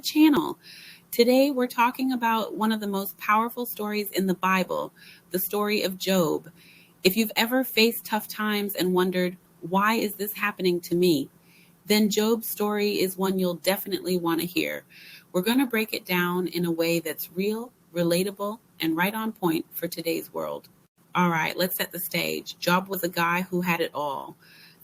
channel. Today, we're talking about one of the most powerful stories in the Bible, the story of Job. If you've ever faced tough times and wondered, why is this happening to me? Then Job's story is one you'll definitely want to hear. We're going to break it down in a way that's real, relatable, and right on point for today's world. All right, let's set the stage. Job was a guy who had it all.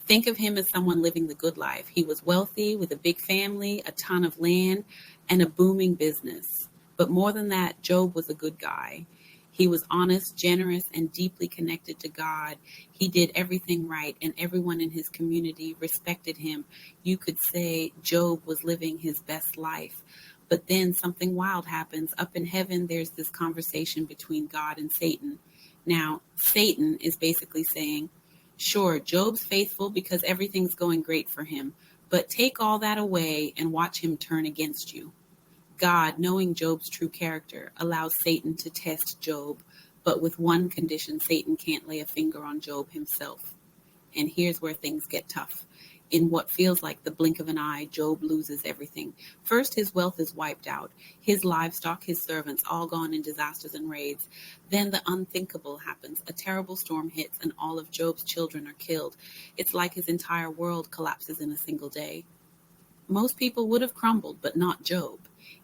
Think of him as someone living the good life. He was wealthy with a big family, a ton of land, and a booming business. But more than that, Job was a good guy. He was honest, generous, and deeply connected to God. He did everything right, and everyone in his community respected him. You could say Job was living his best life. But then something wild happens. Up in heaven, there's this conversation between God and Satan. Now, Satan is basically saying, sure, Job's faithful because everything's going great for him, but take all that away and watch him turn against you. God, knowing Job's true character, allows Satan to test Job, but with one condition: Satan can't lay a finger on Job himself. And here's where things get tough. In what feels like the blink of an eye, Job loses everything. First, his wealth is wiped out. His livestock, his servants, all gone in disasters and raids. Then the unthinkable happens. A terrible storm hits and all of Job's children are killed. It's like his entire world collapses in a single day. Most people would have crumbled, but not Job.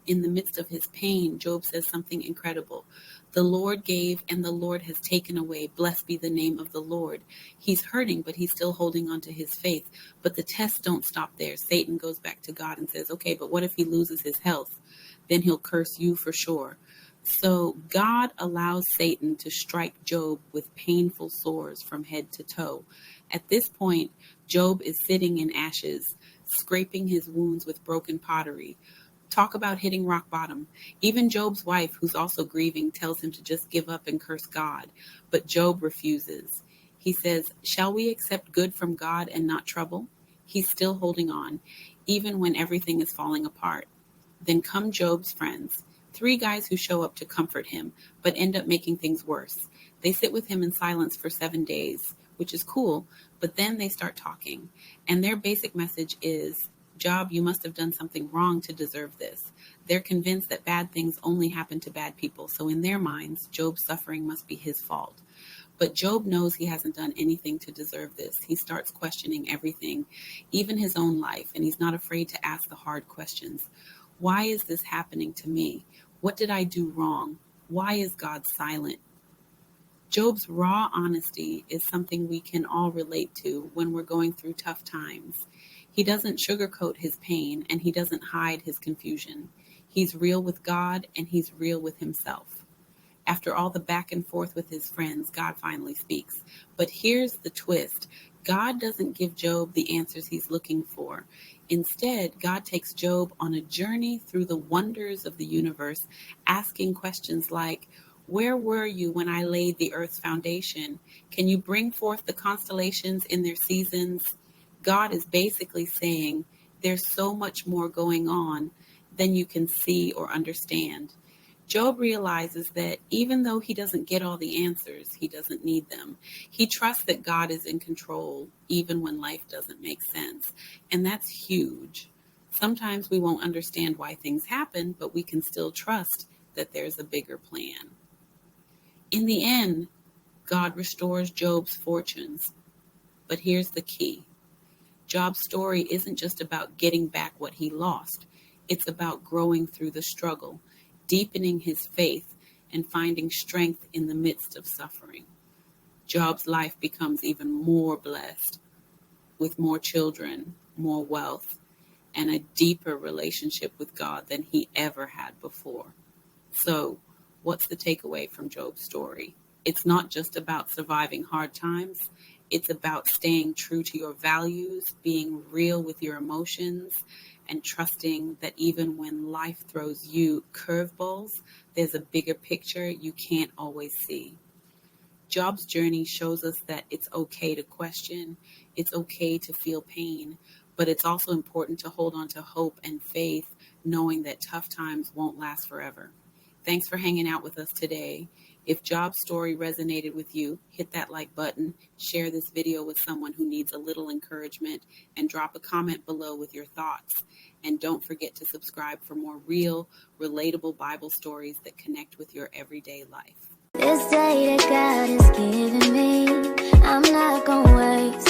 In the midst of his pain, Job says something incredible. The Lord gave and the Lord has taken away. Blessed be the name of the Lord. He's hurting, but he's still holding on to his faith. But the tests don't stop there. Satan goes back to God and says, okay, but what if he loses his health? Then he'll curse you for sure. So God allows Satan to strike Job with painful sores from head to toe. At this point, Job is sitting in ashes, scraping his wounds with broken pottery. Talk about hitting rock bottom. Even Job's wife, who's also grieving, tells him to just give up and curse God. But Job refuses. He says, shall we accept good from God and not trouble? He's still holding on, even when everything is falling apart. Then come Job's friends, 3 guys who show up to comfort him, but end up making things worse. They sit with him in silence for 7 days, which is cool, but then they start talking. And their basic message is, Job, you must have done something wrong to deserve this. They're convinced that bad things only happen to bad people. So in their minds, Job's suffering must be his fault. But Job knows he hasn't done anything to deserve this. He starts questioning everything, even his own life, and he's not afraid to ask the hard questions. Why is this happening to me? What did I do wrong? Why is God silent? Job's raw honesty is something we can all relate to when we're going through tough times. He doesn't sugarcoat his pain, and he doesn't hide his confusion. He's real with God, and he's real with himself. After all the back and forth with his friends, God finally speaks. But here's the twist. God doesn't give Job the answers he's looking for. Instead, God takes Job on a journey through the wonders of the universe, asking questions like, where were you when I laid the earth's foundation? Can you bring forth the constellations in their seasons? God is basically saying there's so much more going on than you can see or understand. Job realizes that even though he doesn't get all the answers, he doesn't need them. He trusts that God is in control, even when life doesn't make sense. And that's huge. Sometimes we won't understand why things happen, but we can still trust that there's a bigger plan. In the end, God restores Job's fortunes. But here's the key. Job's story isn't just about getting back what he lost. It's about growing through the struggle, deepening his faith, and finding strength in the midst of suffering. Job's life becomes even more blessed, with more children, more wealth, and a deeper relationship with God than he ever had before. So, what's the takeaway from Job's story? It's not just about surviving hard times. It's about staying true to your values, being real with your emotions, and trusting that even when life throws you curveballs, there's a bigger picture you can't always see. Job's journey shows us that it's okay to question, it's okay to feel pain, but it's also important to hold on to hope and faith, knowing that tough times won't last forever. Thanks for hanging out with us today. If Job's story resonated with you, hit that like button, share this video with someone who needs a little encouragement, and drop a comment below with your thoughts. And don't forget to subscribe for more real, relatable Bible stories that connect with your everyday life. This day that God has given me, I'm not gonna waste.